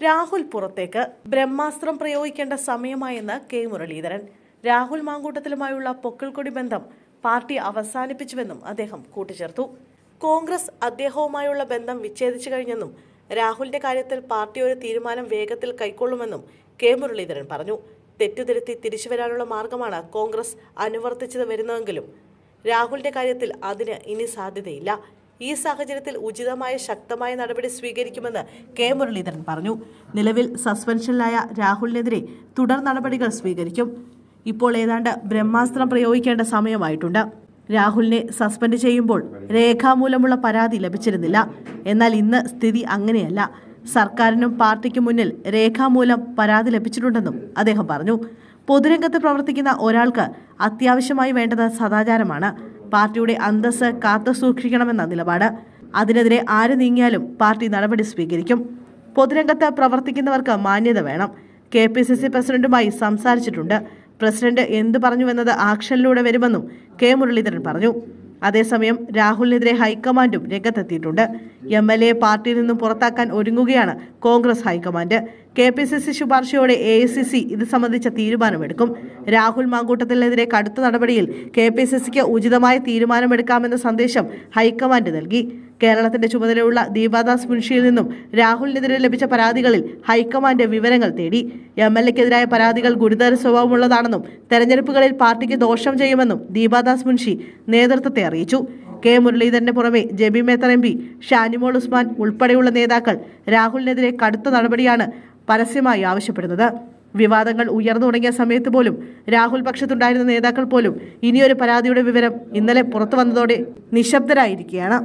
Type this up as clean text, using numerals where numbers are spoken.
രാഹുൽ പുറത്തേക്ക് ബ്രഹ്മാസ്ത്രം പ്രയോഗിക്കേണ്ട സമയമായെന്ന് കെ മുരളീധരൻ. രാഹുൽ മാങ്കൂട്ടത്തിലുമായുള്ള പൊക്കിൾക്കൊടി ബന്ധം പാർട്ടി അവസാനിപ്പിച്ചുവെന്നും അദ്ദേഹം കൂട്ടിച്ചേർത്തു. കോൺഗ്രസ് അദ്ദേഹവുമായുള്ള ബന്ധം വിച്ഛേദിച്ചു കഴിഞ്ഞെന്നും രാഹുലിന്റെ കാര്യത്തിൽ പാർട്ടി ഒരു തീരുമാനം വേഗത്തിൽ കൈക്കൊള്ളുമെന്നും കെ മുരളീധരൻ പറഞ്ഞു. തെറ്റുതിരുത്തി തിരിച്ചുവരാനുള്ള മാർഗമാണ് കോൺഗ്രസ് അനുവർത്തിച്ചത് വരുന്നതെങ്കിലും രാഹുലിന്റെ കാര്യത്തിൽ അതിന് ഇനി സാധ്യതയില്ല. ഈ സാഹചര്യത്തിൽ ഉചിതമായ ശക്തമായ നടപടി സ്വീകരിക്കുമെന്ന് കെ മുരളീധരൻ പറഞ്ഞു. നിലവിൽ സസ്പെൻഷനിലായ രാഹുലിനെതിരെ തുടർ നടപടികൾ സ്വീകരിക്കും. ഇപ്പോൾ ഏതാണ്ട് ബ്രഹ്മാസ്ത്രം പ്രയോഗിക്കേണ്ട സമയമായിട്ടുണ്ട്. രാഹുലിനെ സസ്പെൻഡ് ചെയ്യുമ്പോൾ രേഖാമൂലമുള്ള പരാതി ലഭിച്ചിരുന്നില്ല. എന്നാൽ ഇന്ന് സ്ഥിതി അങ്ങനെയല്ല. സർക്കാരിനും പാർട്ടിക്കും മുന്നിൽ രേഖാമൂലം പരാതി ലഭിച്ചിട്ടുണ്ടെന്നും അദ്ദേഹം പറഞ്ഞു. പൊതുരംഗത്ത് പ്രവർത്തിക്കുന്ന ഒരാൾക്ക് അത്യാവശ്യമായി വേണ്ടത് സദാചാരമാണ്. പാർട്ടിയുടെ അന്തസ്സ് കാത്തു സൂക്ഷിക്കണമെന്ന നിലപാട്. അതിനെതിരെ ആര് നീങ്ങിയാലും പാർട്ടി നടപടി സ്വീകരിക്കും. പൊതുരംഗത്ത് പ്രവർത്തിക്കുന്നവർക്ക് മാന്യത വേണം. KPCC പ്രസിഡന്റുമായി സംസാരിച്ചിട്ടുണ്ട്. പ്രസിഡന്റ് എന്ത് പറഞ്ഞുവെന്നത് ആക്ഷനിലൂടെ വരുമെന്നും കെ മുരളീധരൻ പറഞ്ഞു. അതേസമയം രാഹുലിനെതിരെ ഹൈക്കമാൻഡും രംഗത്തെത്തിയിട്ടുണ്ട്. MLA പാർട്ടിയിൽ നിന്നും പുറത്താക്കാൻ ഒരുങ്ങുകയാണ് കോൺഗ്രസ് ഹൈക്കമാൻഡ്. KPCC ശുപാർശയോടെ AICC ഇത് സംബന്ധിച്ച തീരുമാനമെടുക്കും. രാഹുൽ മാങ്കൂട്ടത്തിനെതിരെ കടുത്ത നടപടിയിൽ KPCCക്ക് ഉചിതമായ തീരുമാനമെടുക്കാമെന്ന സന്ദേശം ഹൈക്കമാൻഡ് നൽകി. കേരളത്തിന്റെ ചുമതലയുള്ള ദീപാദാസ് മുൻഷിയിൽ നിന്നും രാഹുലിനെതിരെ ലഭിച്ച പരാതികളിൽ ഹൈക്കമാൻഡ് വിവരങ്ങൾ തേടി. MLAക്കെതിരായ പരാതികൾ ഗുരുതര സ്വഭാവമുള്ളതാണെന്നും തെരഞ്ഞെടുപ്പുകളിൽ പാർട്ടിക്ക് ദോഷം ചെയ്യുമെന്നും ദീപാദാസ് മുൻഷി നേതൃത്വത്തെ അറിയിച്ചു. കെ മുരളീധരന് പുറമെ ജെബി മേത്തർ MP, ഷാനിമോൾ ഉസ്മാൻ ഉൾപ്പെടെയുള്ള നേതാക്കൾ രാഹുലിനെതിരെ കടുത്ത നടപടിയാണ് പരസ്യമായി ആവശ്യപ്പെടുന്നത്. വിവാദങ്ങൾ ഉയർന്നു തുടങ്ങിയ സമയത്ത് പോലും രാഹുൽ പക്ഷത്തുണ്ടായിരുന്ന നേതാക്കൾ പോലും ഇനിയൊരു പരാതിയുടെ വിവരം ഇന്നലെ പുറത്തു വന്നതോടെ നിശബ്ദരായിരിക്കുകയാണ്.